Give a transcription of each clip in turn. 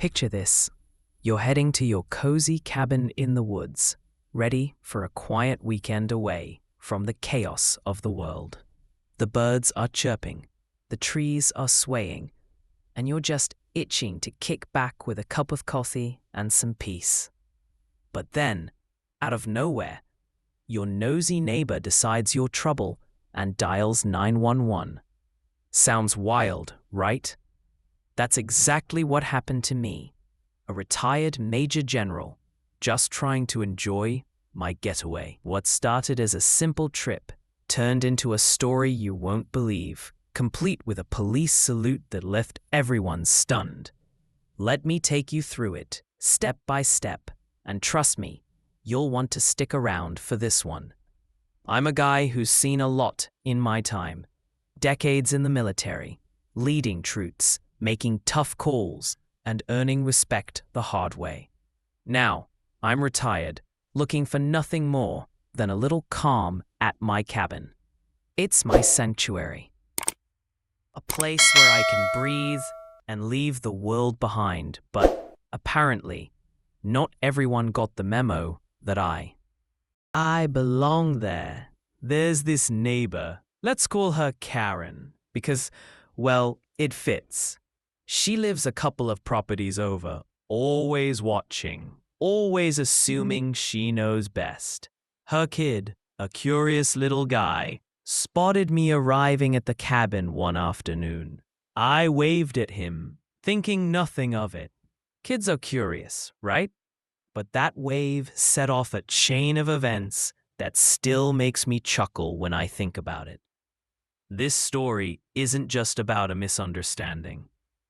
Picture this. You're heading to your cozy cabin in the woods, ready for a quiet weekend away from the chaos of the world. The birds are chirping, the trees are swaying, and you're just itching to kick back with a cup of coffee and some peace. But then, out of nowhere, your nosy neighbor decides you're trouble and dials 911. Sounds wild, right? That's exactly what happened to me, a retired major general, just trying to enjoy my getaway. What started as a simple trip turned into a story you won't believe, complete with a police salute that left everyone stunned. Let me take you through it, step by step, and trust me, you'll want to stick around for this one. I'm a guy who's seen a lot in my time. Decades in the military, leading troops, making tough calls, and earning respect the hard way. Now, I'm retired, looking for nothing more than a little calm at my cabin. It's my sanctuary. A place where I can breathe and leave the world behind, but apparently, not everyone got the memo that I belong there. There's this neighbor, let's call her Karen, because, well, it fits. She lives a couple of properties over, always watching, always assuming she knows best. Her kid, a curious little guy, spotted me arriving at the cabin one afternoon. I waved at him, thinking nothing of it. Kids are curious, right? But that wave set off a chain of events that still makes me chuckle when I think about it. This story isn't just about a misunderstanding.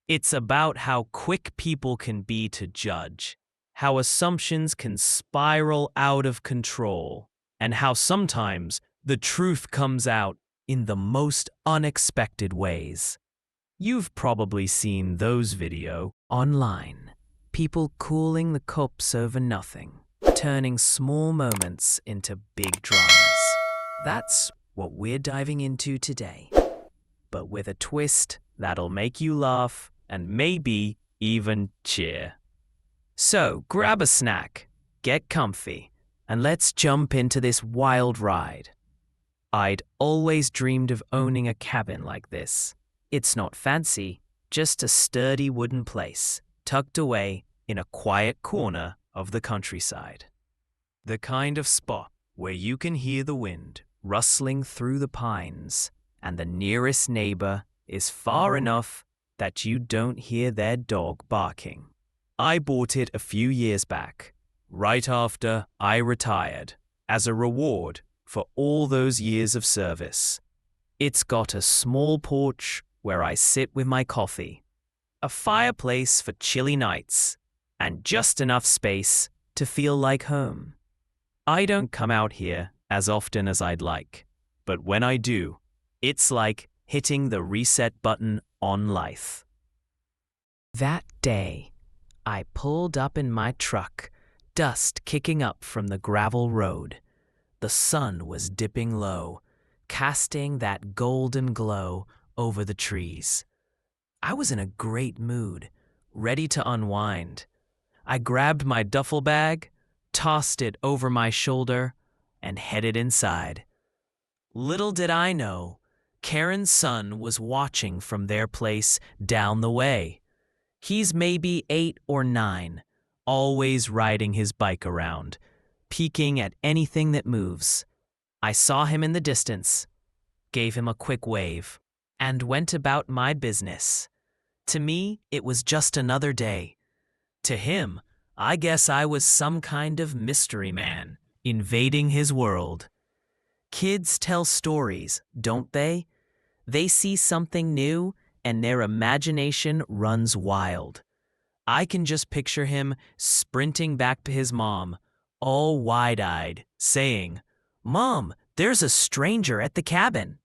It's about how quick people can be to judge, how assumptions can spiral out of control, and how sometimes the truth comes out in the most unexpected ways. You've probably seen those videos online. People cooling the cups over nothing, turning small moments into big dramas. That's what we're diving into today, but with a twist that'll make you laugh and maybe even cheer. So grab a snack, get comfy, and let's jump into this wild ride. I'd always dreamed of owning a cabin like this. It's not fancy, just a sturdy wooden place, tucked away in a quiet corner of the countryside. The kind of spot where you can hear the wind rustling through the pines, and the nearest neighbor is far enough that you don't hear their dog barking. I bought it a few years back, right after I retired, as a reward for all those years of service. It's got a small porch where I sit with my coffee, a fireplace for chilly nights, and just enough space to feel like home. I don't come out here as often as I'd like, but when I do, it's like hitting the reset button on life. That day, I pulled up in my truck, dust kicking up from the gravel road. The sun was dipping low, casting that golden glow over the trees. I was in a great mood, ready to unwind. I grabbed my duffel bag, tossed it over my shoulder, and headed inside. Little did I know, Karen's son was watching from their place down the way. He's maybe 8 or 9, always riding his bike around, peeking at anything that moves. I saw him in the distance, gave him a quick wave, and went about my business. To me, it was just another day. To him, I guess I was some kind of mystery man, invading his world. Kids tell stories, don't they? They see something new, and their imagination runs wild. I can just picture him sprinting back to his mom, all wide-eyed, saying, "Mom, there's a stranger at the cabin."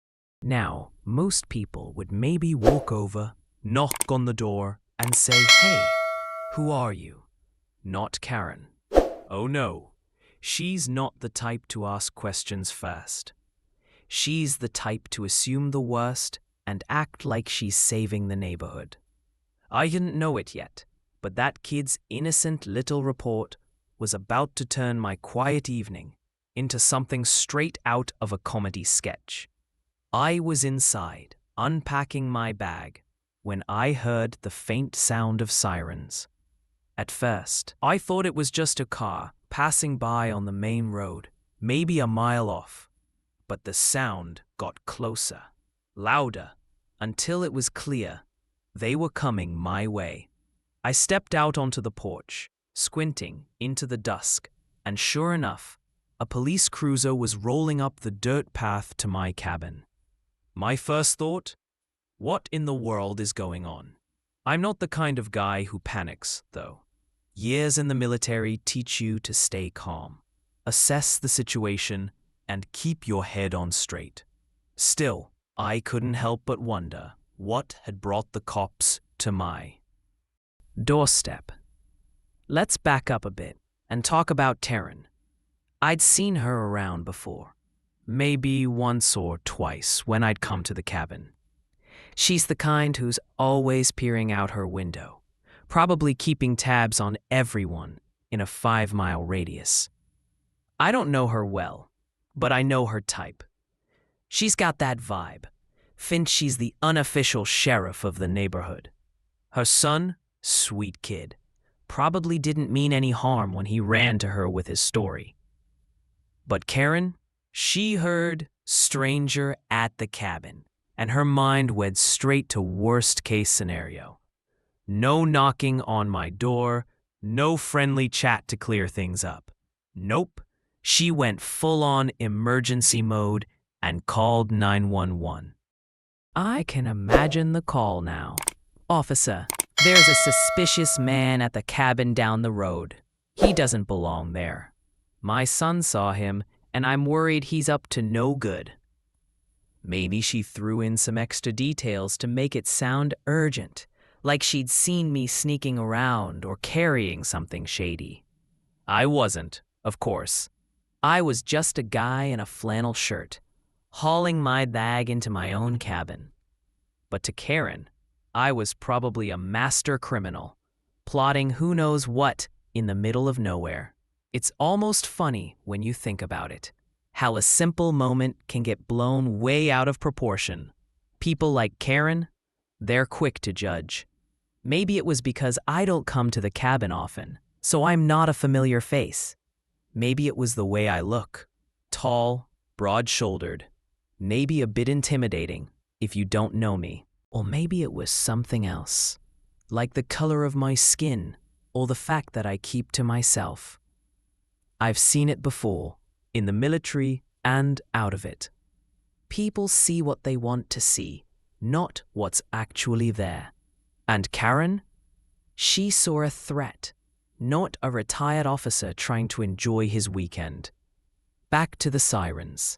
Now, most people would maybe walk over, knock on the door, and say, "Hey, who are you?" Not Karen. Oh no, she's not the type to ask questions first. She's the type to assume the worst and act like she's saving the neighborhood. I didn't know it yet, But that kid's innocent little report was about to turn my quiet evening into something straight out of a comedy sketch. I was inside, unpacking my bag, when I heard the faint sound of sirens. At first, I thought it was just a car passing by on the main road, maybe a mile off. But the sound got closer, louder, until it was clear they were coming my way. I stepped out onto the porch, squinting into the dusk, and sure enough, a police cruiser was rolling up the dirt path to my cabin. My first thought? What in the world is going on? I'm not the kind of guy who panics, though. Years in the military teach you to stay calm, assess the situation, and keep your head on straight. Still, I couldn't help but wonder what had brought the cops to my doorstep. Let's back up a bit and talk about Taryn. I'd seen her around before, maybe once or twice when I'd come to the cabin. She's the kind who's always peering out her window, probably keeping tabs on everyone in a 5-mile radius. I don't know her well, but I know her type. She's got that vibe. Thinks she's the unofficial sheriff of the neighborhood. Her son, sweet kid, probably didn't mean any harm when he ran to her with his story. But Karen, she heard stranger at the cabin, and her mind went straight to worst case scenario. No knocking on my door, no friendly chat to clear things up. Nope, she went full-on emergency mode and called 911. I can imagine the call now. Officer, there's a suspicious man at the cabin down the road. He doesn't belong there. My son saw him, and I'm worried he's up to no good. Maybe she threw in some extra details to make it sound urgent, like she'd seen me sneaking around or carrying something shady. I wasn't, of course. I was just a guy in a flannel shirt, hauling my bag into my own cabin. But to Karen, I was probably a master criminal, plotting who knows what in the middle of nowhere. It's almost funny when you think about it, how a simple moment can get blown way out of proportion. People like Karen, they're quick to judge. Maybe it was because I don't come to the cabin often, so I'm not a familiar face. Maybe it was the way I look. Tall, broad-shouldered, maybe a bit intimidating if you don't know me. Or maybe it was something else, like the color of my skin or the fact that I keep to myself. I've seen it before, in the military and out of it. People see what they want to see, not what's actually there. And Karen? She saw a threat, not a retired officer trying to enjoy his weekend. Back to the sirens.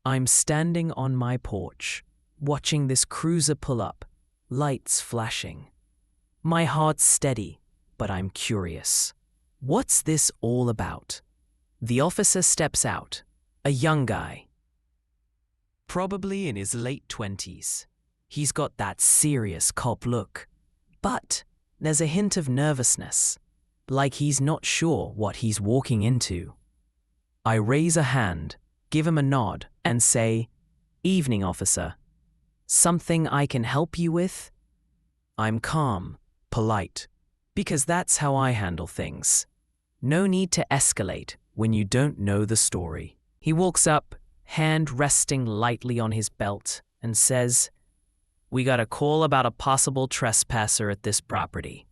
I'm standing on my porch, watching this cruiser pull up, lights flashing. My heart's steady, but I'm curious. What's this all about? The officer steps out, a young guy, probably in his late 20s. He's got that serious cop look, but there's a hint of nervousness, like he's not sure what he's walking into. I raise a hand, give him a nod, and say, "Evening, officer. Something I can help you with?" I'm calm, polite, because that's how I handle things. No need to escalate when you don't know the story. He walks up, hand resting lightly on his belt, and says, "We got a call about a possible trespasser at this property.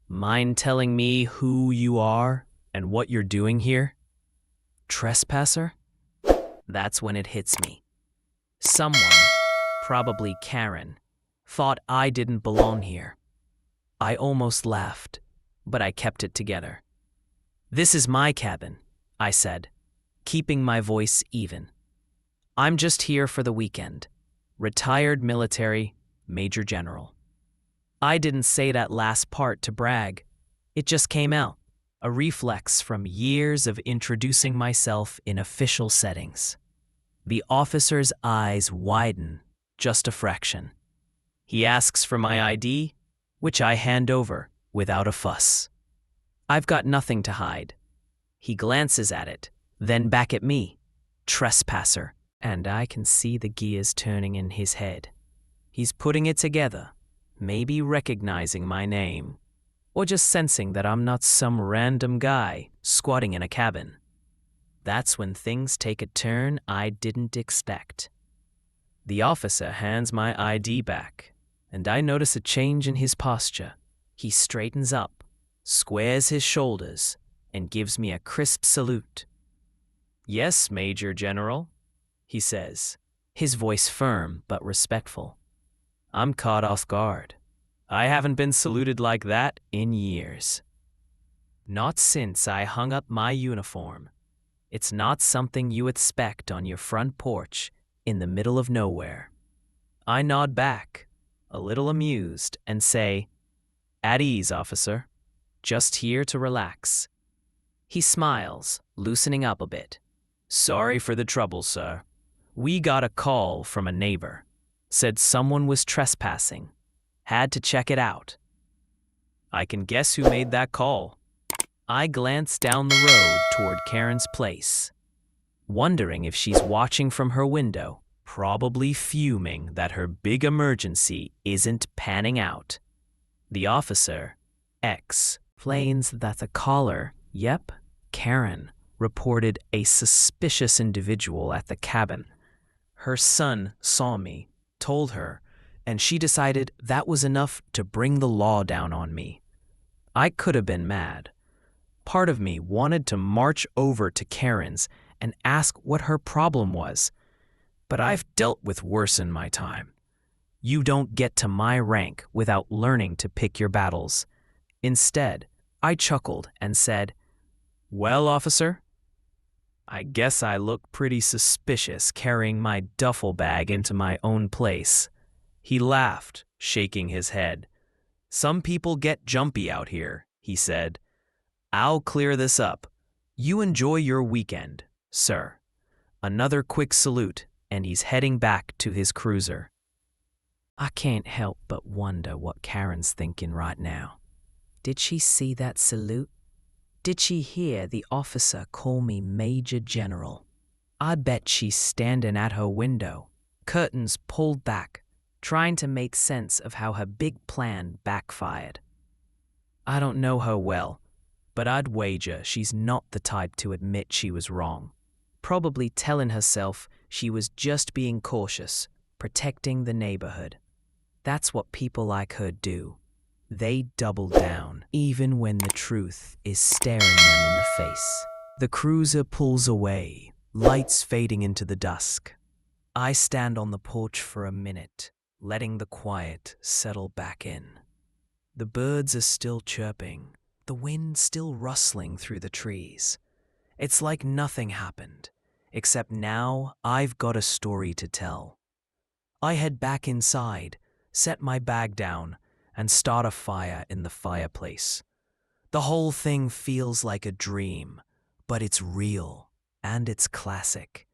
Mind telling me who you are and what you're doing here?" Trespasser? That's when it hits me. Someone, probably Karen, thought I didn't belong here. I almost laughed, but I kept it together. "This is my cabin," I said, keeping my voice even. "I'm just here for the weekend. Retired military, Major General." I didn't say that last part to brag. It just came out, a reflex from years of introducing myself in official settings. The officer's eyes widen just a fraction. He asks for my ID, which I hand over, without a fuss. I've got nothing to hide. He glances at it, then back at me. Trespasser. And I can see the gears turning in his head. He's putting it together, maybe recognizing my name, or just sensing that I'm not some random guy squatting in a cabin. That's when things take a turn I didn't expect. The officer hands my ID back, and I notice a change in his posture. He straightens up, squares his shoulders, and gives me a crisp salute. "Yes, Major General," he says, his voice firm but respectful. I'm caught off guard. I haven't been saluted like that in years. Not since I hung up my uniform. It's not something you expect on your front porch in the middle of nowhere. I nod back, a little amused, and say, "At ease, officer. Just here to relax." He smiles, loosening up a bit. "Sorry for the trouble, sir. We got a call from a neighbor. Said someone was trespassing. Had to check it out." I can guess who made that call. I glance down the road toward Karen's place, wondering if she's watching from her window, probably fuming that her big emergency isn't panning out. The officer, explains that the caller, yep, Karen, reported a suspicious individual at the cabin. Her son saw me, told her, and she decided that was enough to bring the law down on me. I could have been mad. Part of me wanted to march over to Karen's and ask what her problem was, but I've dealt with worse in my time. You don't get to my rank without learning to pick your battles. Instead, I chuckled and said, "Well, officer, I guess I look pretty suspicious carrying my duffel bag into my own place." He laughed, shaking his head. "Some people get jumpy out here," he said. "I'll clear this up. You enjoy your weekend, sir." Another quick salute, and he's heading back to his cruiser. I can't help but wonder what Karen's thinking right now. Did she see that salute? Did she hear the officer call me Major General? I bet she's standing at her window, curtains pulled back, trying to make sense of how her big plan backfired. I don't know her well, but I'd wager she's not the type to admit she was wrong. Probably telling herself she was just being cautious, protecting the neighborhood. That's what people like her do. They double down, even when the truth is staring them in the face. The cruiser pulls away, lights fading into the dusk. I stand on the porch for a minute, letting the quiet settle back in. The birds are still chirping, the wind still rustling through the trees. It's like nothing happened, except now I've got a story to tell. I head back inside, set my bag down, and start a fire in the fireplace. The whole thing feels like a dream, but it's real, and it's classic.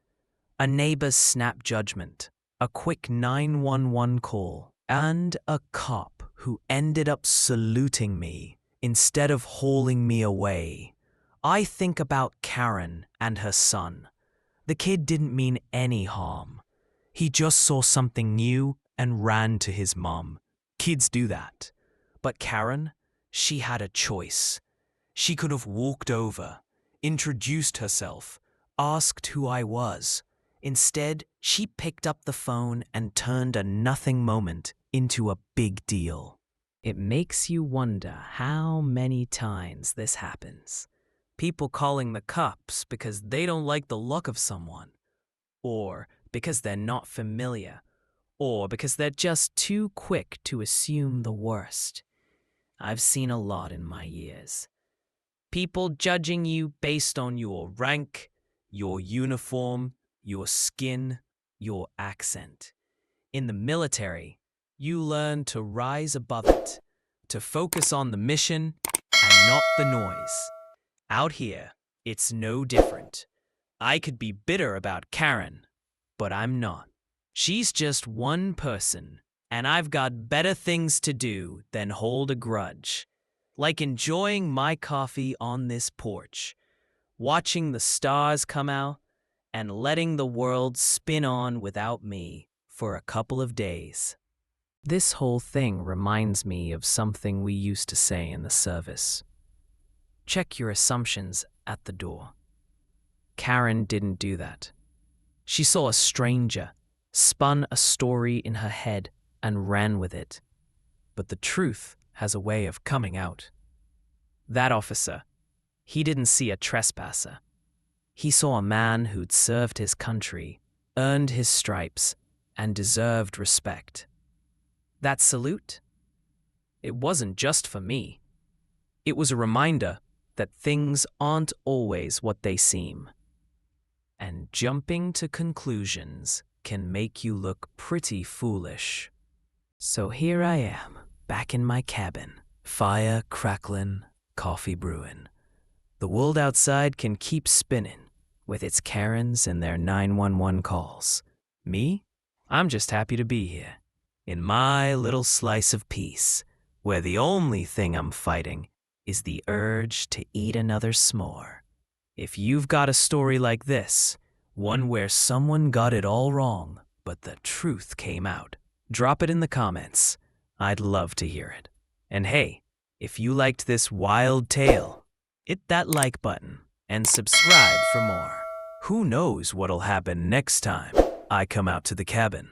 A neighbor's snap judgment, a quick 911 call, and a cop who ended up saluting me instead of hauling me away. I think about Karen and her son. The kid didn't mean any harm. He just saw something new and ran to his mom. Kids do that. But Karen, she had a choice. She could have walked over, introduced herself, asked who I was. Instead, she picked up the phone and turned a nothing moment into a big deal. It makes you wonder how many times this happens. People calling the cops because they don't like the look of someone, or because they're not familiar, or because they're just too quick to assume the worst. I've seen a lot in my years. People judging you based on your rank, your uniform, your skin, your accent. In the military, you learn to rise above it, to focus on the mission and not the noise. Out here, it's no different. I could be bitter about Karen, but I'm not. She's just one person, and I've got better things to do than hold a grudge. like enjoying my coffee on this porch, watching the stars come out, and letting the world spin on without me for a couple of days. This whole thing reminds me of something we used to say in the service. Check your assumptions at the door. Karen didn't do that. She saw a stranger, spun a story in her head, and ran with it. But the truth has a way of coming out. That officer, he didn't see a trespasser. He saw a man who'd served his country, earned his stripes, and deserved respect. That salute? It wasn't just for me. It was a reminder that things aren't always what they seem. And jumping to conclusions can make you look pretty foolish. So here I am, back in my cabin, fire crackling, coffee brewing. The world outside can keep spinning with its Karens and their 911 calls. Me? I'm just happy to be here, in my little slice of peace, where the only thing I'm fighting is the urge to eat another s'more. If you've got a story like this, one where someone got it all wrong, but the truth came out, drop it in the comments. I'd love to hear it. And hey, if you liked this wild tale, hit that like button and subscribe for more. Who knows what'll happen next time I come out to the cabin?